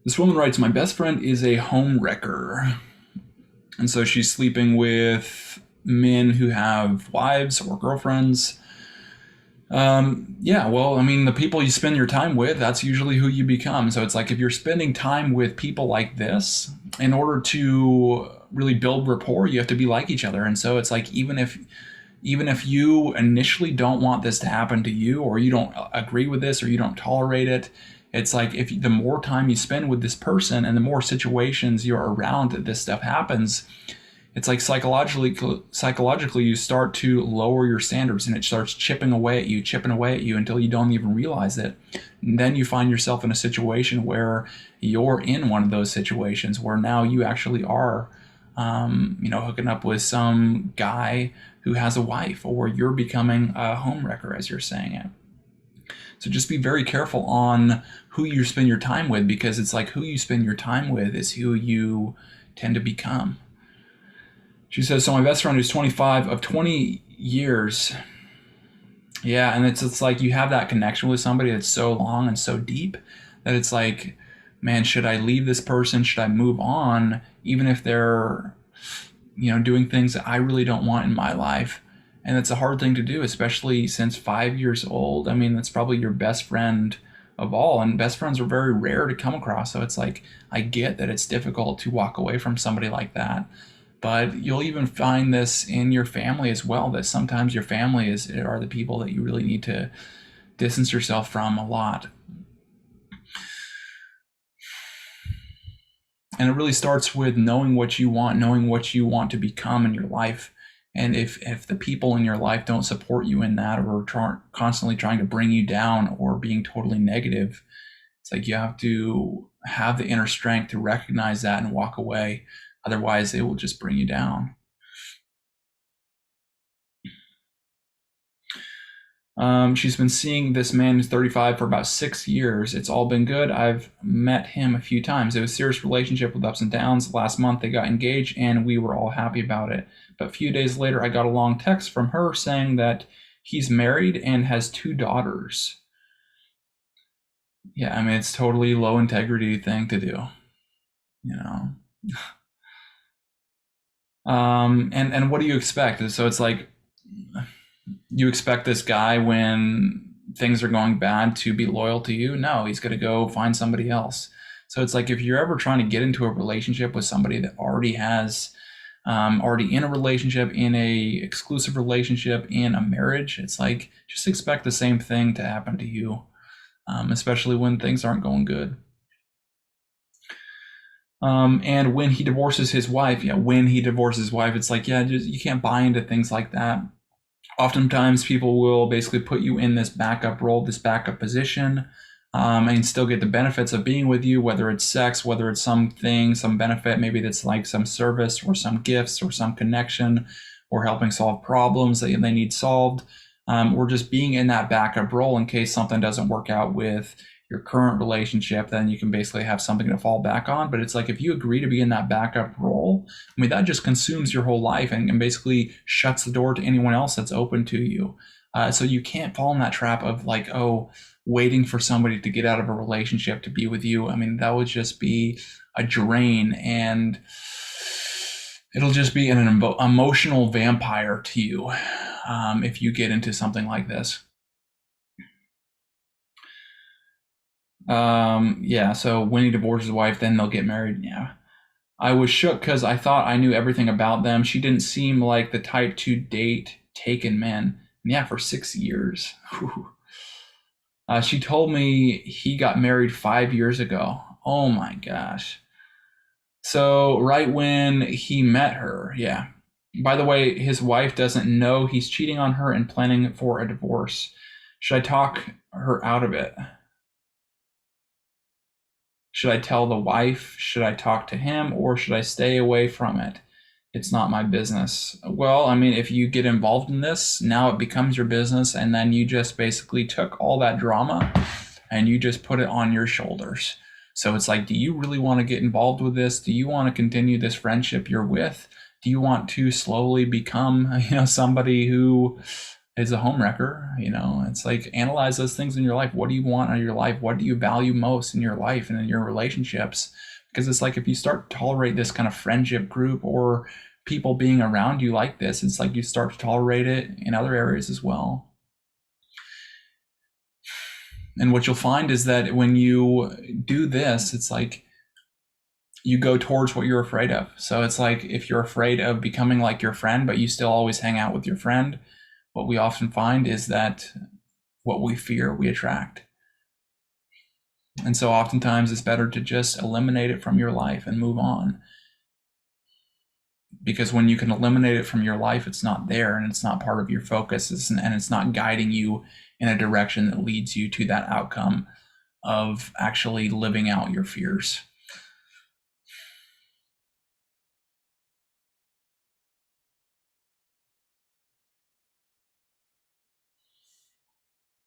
This woman writes, my best friend is a home wrecker. And so she's sleeping with men who have wives or girlfriends. Yeah, well, I mean, the people you spend your time with, that's usually who you become. So it's like if you're spending time with people like this, in order to really build rapport, you have to be like each other. And so it's like even if you initially don't want this to happen to you, or you don't agree with this, or you don't tolerate it, it's like if the more time you spend with this person and the more situations you're around that this stuff happens, it's like psychologically you start to lower your standards, and it starts chipping away at you until you don't even realize it. And then you find yourself in a situation where you're in one of those situations where now you actually are hooking up with some guy who has a wife, or you're becoming a home wrecker, as you're saying it. So just be very careful on who you spend your time with, because it's like who you spend your time with is who you tend to become. She says, so my best friend who's 25 of 20 years. Yeah, and it's like you have that connection with somebody that's so long and so deep that it's like, man, should I leave this person? Should I move on? Even if they're, doing things that I really don't want in my life. And it's a hard thing to do, especially since 5 years old. I mean, that's probably your best friend of all, and best friends are very rare to come across. So it's like, I get that it's difficult to walk away from somebody like that. But you'll even find this in your family as well, that sometimes your family are the people that you really need to distance yourself from a lot. And it really starts with knowing what you want, knowing what you want to become in your life. And if the people in your life don't support you in that, or constantly trying to bring you down, or being totally negative, it's like you have to have the inner strength to recognize that and walk away. Otherwise, it will just bring you down. She's been seeing this man who's 35 for about 6 years. It's all been good. I've met him a few times. It was a serious relationship with ups and downs. Last month they got engaged and we were all happy about it. But a few days later, I got a long text from her saying that he's married and has 2 daughters. Yeah, I mean, it's totally low integrity thing to do, you know. And what do you expect? So it's like, you expect this guy, when things are going bad, to be loyal to you? No, he's going to go find somebody else. So it's like if you're ever trying to get into a relationship with somebody that already in a relationship, in a exclusive relationship, in a marriage, it's like just expect the same thing to happen to you, especially when things aren't going good. And when he divorces his wife, it's like, yeah, just, you can't buy into things like that. Oftentimes people will basically put you in this backup role, this backup position, and still get the benefits of being with you, whether it's sex, whether it's something, some benefit, maybe that's like some service or some gifts or some connection, or helping solve problems that they need solved, or just being in that backup role in case something doesn't work out with your current relationship. Then you can basically have something to fall back on. But it's like if you agree to be in that backup role, I mean, that just consumes your whole life, and basically shuts the door to anyone else that's open to you. So you can't fall in that trap of like, oh, waiting for somebody to get out of a relationship to be with you. I mean, that would just be a drain, and it'll just be an emotional vampire to you if you get into something like this. Yeah, so when he divorces his wife, then they'll get married. Yeah. I was shook because I thought I knew everything about them. She didn't seem like the type to date taken men. And yeah, for 6 years. She told me he got married 5 years ago. Oh my gosh. So right when he met her, yeah. By the way, his wife doesn't know he's cheating on her and planning for a divorce. Should I talk her out of it? Should I tell the wife? Should I talk to him? Or should I stay away from it? It's not my business. Well, I mean, if you get involved in this, now it becomes your business, and then you just basically took all that drama and you just put it on your shoulders. So it's like, do you really want to get involved with this? Do you want to continue this friendship you're with? Do you want to slowly become, somebody who is a home wrecker. It's like, analyze those things in your life. What do you want out of your life? What do you value most in your life and in your relationships? Because it's like, if you start to tolerate this kind of friendship group or people being around you like this, it's like you start to tolerate it in other areas as well. And what you'll find is that when you do this, it's like you go towards what you're afraid of. So it's like, if you're afraid of becoming like your friend, but you still always hang out with your friend, what we often find is that what we fear, we attract. And so oftentimes it's better to just eliminate it from your life and move on. Because when you can eliminate it from your life, it's not there and it's not part of your focus, and it's not guiding you in a direction that leads you to that outcome of actually living out your fears.